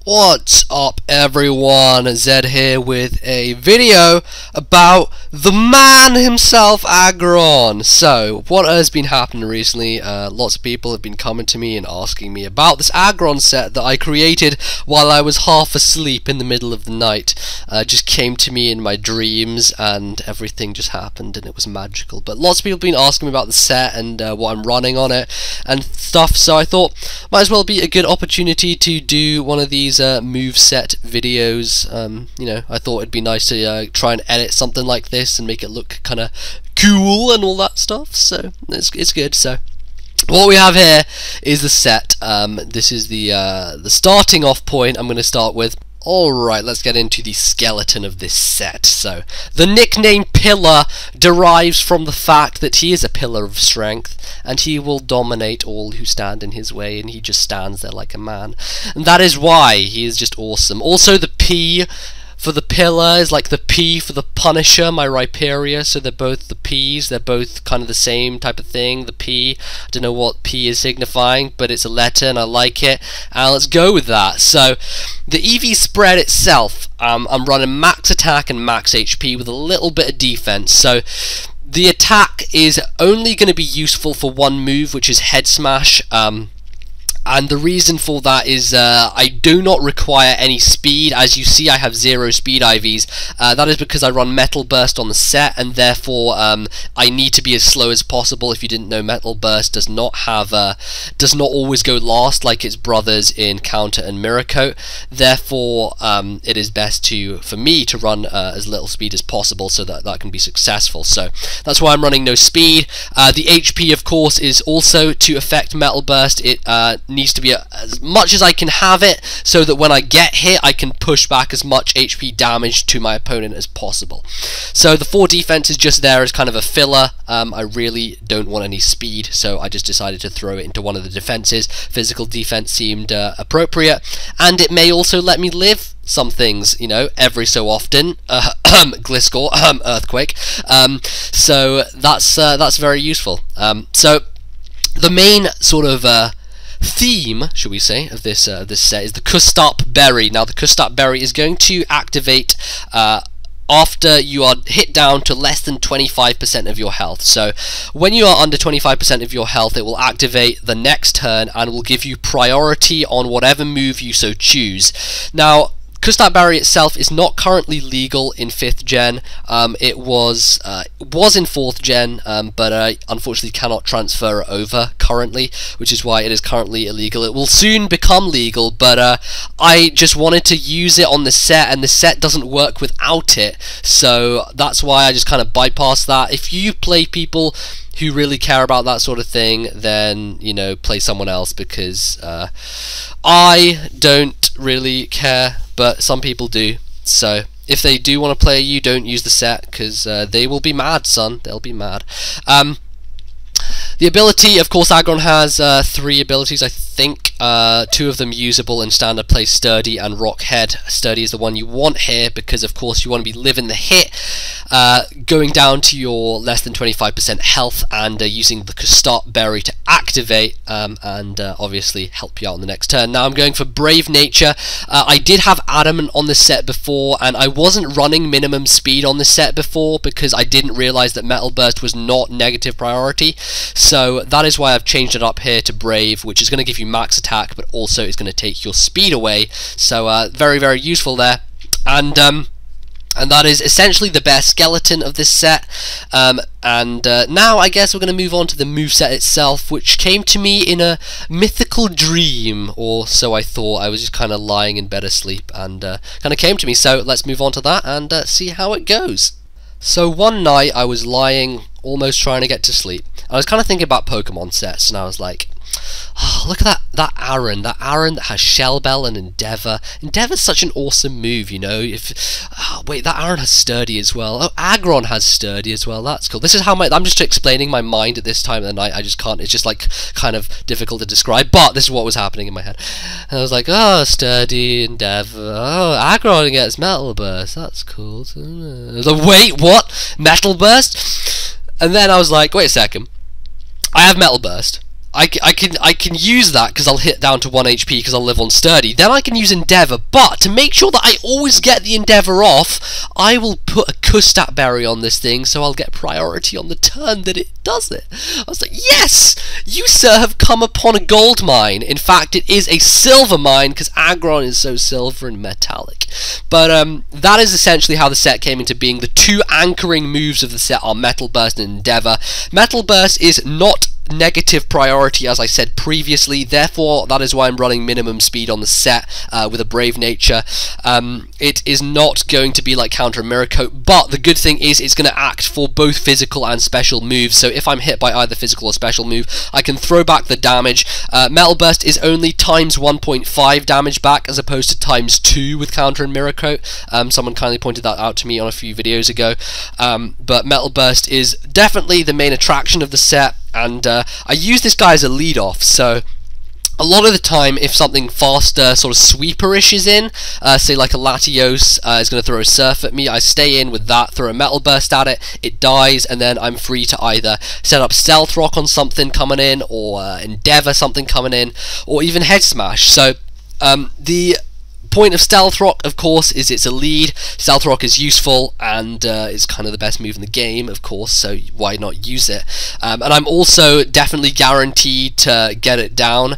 What's up everyone, Zed here with a video about the man himself, Aggron. So, what has been happening recently, lots of people have been coming to me and asking me about this Aggron set that I created while I was half asleep in the middle of the night. Just came to me in my dreams and everything just happened and it was magical. But lots of people have been asking me about the set and what I'm running on it and stuff, so I thought might as well be a good opportunity to do one of these MOVESET videos. You know, I thought it'd be nice to try and edit something like this and make it look kind of cool and all that stuff, so it's good. So what we have here is the set. This is the starting off point I'm going to start with. Alright, let's get into the skeleton of this set. So, the nickname Pillar derives from the fact that he is a pillar of strength, and he will dominate all who stand in his way, and he just stands there like a man. And that is why he is just awesome. Also, the P for the pillar is like the P for the Punisher, my Rhyperia, so they're both the P's, they're both kind of the same type of thing. The P, I don't know what P is signifying, but it's a letter and I like it, and let's go with that. So, the EV spread itself, I'm running max attack and max HP with a little bit of defense, so the attack is only going to be useful for one move, which is Head Smash. And the reason for that is I do not require any speed. As you see, I have 0 Speed IVs. That is because I run Metal Burst on the set, and therefore I need to be as slow as possible. If you didn't know, Metal Burst does not always go last like its brothers in Counter and Mirror Coat. Therefore, it is best for me to run as little speed as possible so that that can be successful. So that's why I'm running no speed. The HP, of course, is also to affect Metal Burst. It needs to be as much as I can have it, so that when I get hit I can push back as much HP damage to my opponent as possible. So the 4 defense is just there as kind of a filler. I really don't want any speed, so I just decided to throw it into one of the defenses. Physical defense seemed appropriate, and it may also let me live some things, you know, every so often. Gliscor, Earthquake. So that's very useful. So the main sort of theme, should we say, of this set is the Custap Berry. Now, the Custap Berry is going to activate after you are hit down to less than 25% of your health. So when you are under 25% of your health, it will activate the next turn and will give you priority on whatever move you so choose. Now, Custap Berry itself is not currently legal in 5th gen. It was in 4th gen, but I unfortunately cannot transfer it over currently, which is why it is currently illegal. It will soon become legal, but I just wanted to use it on the set, and the set doesn't work without it, so that's why I just kind of bypassed that. If you play people who really care about that sort of thing, then, you know, play someone else, because I don't really care, but some people do. So if they do want to play you, don't use the set, because they will be mad, son. They'll be mad. The ability, of course, Aggron has 3 abilities, I think. 2 of them usable in standard play, Sturdy and Rock Head. Sturdy is the one you want here because, of course, you want to be living the hit, going down to your less than 25% health, and using the Custap Berry to activate and obviously help you out on the next turn. Now I'm going for Brave Nature. I did have Adamant on this set before, and I wasn't running minimum speed on this set before because I didn't realize that Metal Burst was not negative priority. So that is why I've changed it up here to Brave, which is going to give you max attack, but also is going to take your speed away. So very, very useful there. And that is essentially the best skeleton of this set. Now I guess we're going to move on to the moveset itself, which came to me in a mythical dream, or so I thought. I was just kind of lying in bed asleep and kind of came to me. So let's move on to that and see how it goes. So one night I was lying, almost trying to get to sleep. I was kind of thinking about Pokemon sets, and I was like, oh, look at that Aggron that has Shell Bell and Endeavour. Endeavour's such an awesome move, you know. Wait, that Aggron has Sturdy as well. Oh, Aggron has Sturdy as well. That's cool. This is how I'm just explaining my mind at this time of the night. I just can't. It's just like kind of difficult to describe, but this is what was happening in my head. And I was like, oh, Sturdy, Endeavour. Oh, Aggron gets Metal Burst. That's cool. I was like, wait, what? Metal Burst? And then I was like, wait a second. I have Metal Burst. I can use that because I'll hit down to 1 HP because I'll live on Sturdy. Then I can use Endeavour, but to make sure that I always get the Endeavour off, I will put a Kustat Berry on this thing, so I'll get priority on the turn that it does it. I was like, yes! You, sir, have come upon a gold mine. In fact, it is a silver mine because Aggron is so silver and metallic. But that is essentially how the set came into being. The two anchoring moves of the set are Metal Burst and Endeavour. Metal Burst is not negative priority, as I said previously, therefore that is why I'm running minimum speed on the set with a brave nature. It is not going to be like counter Mirror Coat, but the good thing is it's going to act for both physical and special moves, so if I'm hit by either physical or special move, I can throw back the damage. Metal Burst is only times 1.5 damage back as opposed to times 2 with counter and Mirror Coat. Someone kindly pointed that out to me on a few videos ago, but Metal Burst is definitely the main attraction of the set. And I use this guy as a lead-off, so a lot of the time if something faster, sort of sweeperish is in, say like a Latios is going to throw a Surf at me, I stay in with that, throw a Metal Burst at it, it dies, and then I'm free to either set up Stealth Rock on something coming in, or Endeavour something coming in, or even Head Smash. So the point of Stealth Rock, of course, is it's a lead. Stealth Rock is useful and it's kind of the best move in the game, of course, so why not use it? And I'm also definitely guaranteed to get it down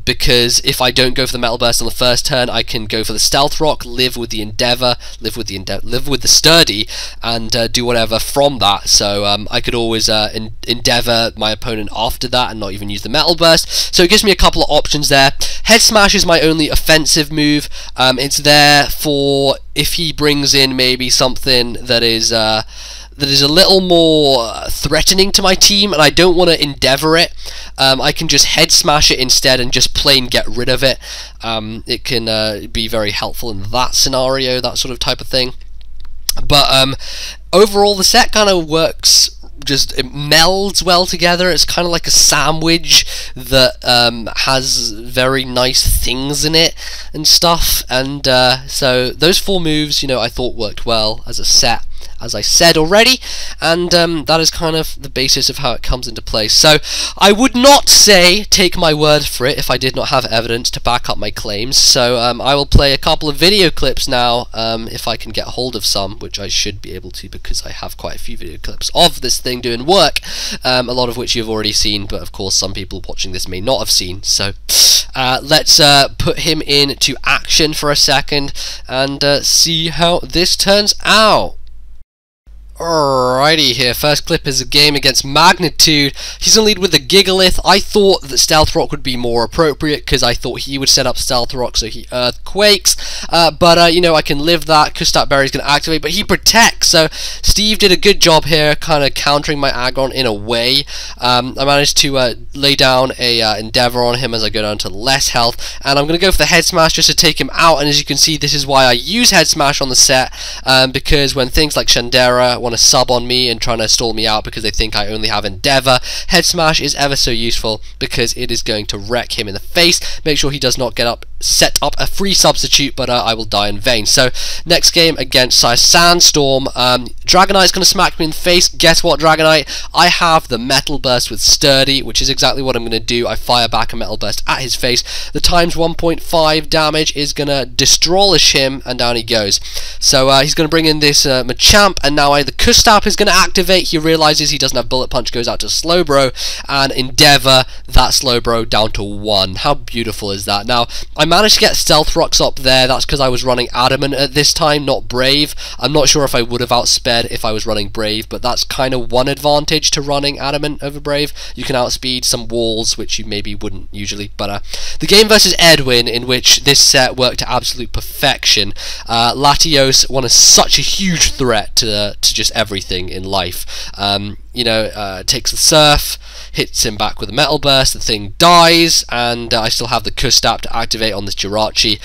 because if I don't go for the Metal Burst on the first turn, I can go for the Stealth Rock, live with the Endeavour, live with the Sturdy, and do whatever from that. So I could always Endeavour my opponent after that and not even use the Metal Burst. So it gives me a couple of options there. Head Smash is my only offensive move. It's there for if he brings in maybe something that is a little more threatening to my team and I don't want to Endeavour it. I can just Head Smash it instead and just plain get rid of it. It can be very helpful in that scenario, that sort of type of thing. But overall the set kind of works, it melds well together. It's kind of like a sandwich that has very nice things in it and stuff, and so those four moves, you know, I thought worked well as a set, as I said already, and that is kind of the basis of how it comes into place. So I would not say take my word for it if I did not have evidence to back up my claims, so I will play a couple of video clips now, if I can get hold of some, which I should be able to because I have quite a few video clips of this thing doing work, a lot of which you've already seen, but of course some people watching this may not have seen. So let's put him into action for a second and see how this turns out. Alrighty here, first clip is a game against Magnitude. He's in lead with the Gigalith. I thought that Stealth Rock would be more appropriate because I thought he would set up Stealth Rock so he Earthquakes, but you know, I can live that. Kustat Berry is going to activate, but he protects, so Steve did a good job here kind of countering my Aggron in a way. I managed to lay down a Endeavour on him as I go down to less health, and I'm going to go for the Head Smash just to take him out, and as you can see, this is why I use Head Smash on the set, because when things like Shandera want to sub on me and trying to stall me out because they think I only have Endeavour, Head Smash is ever so useful because it is going to wreck him in the face, make sure he does not set up a free substitute, but I will die in vain. So next game against Sandstorm, Dragonite's going to smack me in the face. Guess what, Dragonite? I have the Metal Burst with Sturdy, which is exactly what I'm going to do. I fire back a Metal Burst at his face. The times 1.5 damage is going to destroyish him, and down he goes. So he's going to bring in this Machamp, and now the Kustat is going to activate. He realizes he doesn't have Bullet Punch, goes out to Slowbro, and Endeavour that Slowbro down to 1. How beautiful is that? Now, I managed to get Stealth Rocks up there. That's because I was running Adamant at this time, not Brave. I'm not sure if I would have outsped if I was running Brave, but that's kind of one advantage to running Adamant over Brave. You can outspeed some walls, which you maybe wouldn't usually. But the game versus Edwin, in which this set worked to absolute perfection. Latios was such a huge threat to just everything in life. You know, takes the Surf, hits him back with a Metal Burst, the thing dies, and I still have the Kustat to activate on this Jirachi,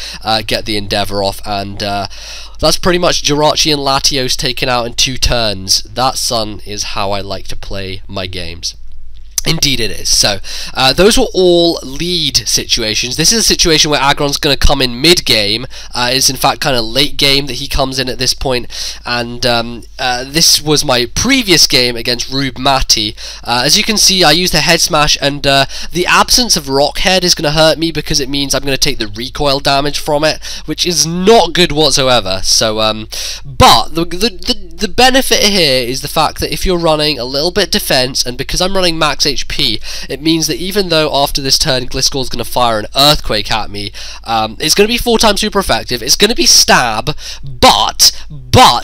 get the Endeavour off, and that's pretty much Jirachi and Latios taken out in 2 turns. That, son, is how I like to play my games. Indeed it is. So, those were all lead situations. This is a situation where Aggron's going to come in mid-game. It's in fact kind of late game that he comes in at this point. And this was my previous game against Rube Matty. As you can see, I used the head smash, and the absence of rock head is going to hurt me because it means I'm going to take the recoil damage from it, which is not good whatsoever. So, but the benefit here is the fact that if you're running a little bit defense, and because I'm running max HP, it means that even though after this turn Gliscor's going to fire an earthquake at me, it's going to be 4 times super effective, it's going to be stab, but,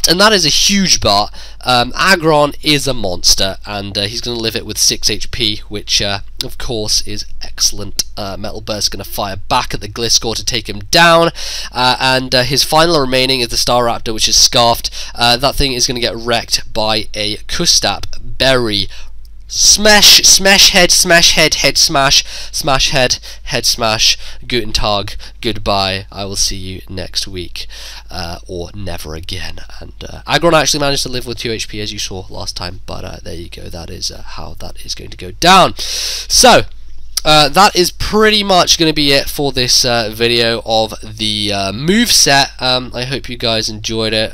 and that is a huge but, Aggron is a monster, and he's going to live it with 6 HP, which of course is excellent. Metal Burst is going to fire back at the Gliscor to take him down, and his final remaining is the Star Raptor, which is scarfed. That thing is going to get wrecked by a Kustap Berry. Smash head, head smash, smash head smash, Guten Tag, goodbye, I will see you next week, or never again. And Aggron actually managed to live with 2 HP as you saw last time, but there you go, that is how that is going to go down. So, that is pretty much going to be it for this video of the moveset. I hope you guys enjoyed it.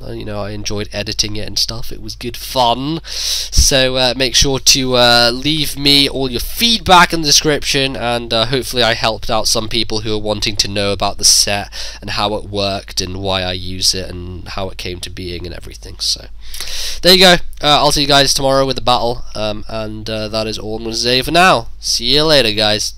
You know, I enjoyed editing it and stuff. It was good fun. So make sure to leave me all your feedback in the description, and hopefully I helped out some people who are wanting to know about the set and how it worked and why I use it and how it came to being and everything. So there you go. I'll see you guys tomorrow with the battle, and that is all I'm going to say for now. See you later, guys.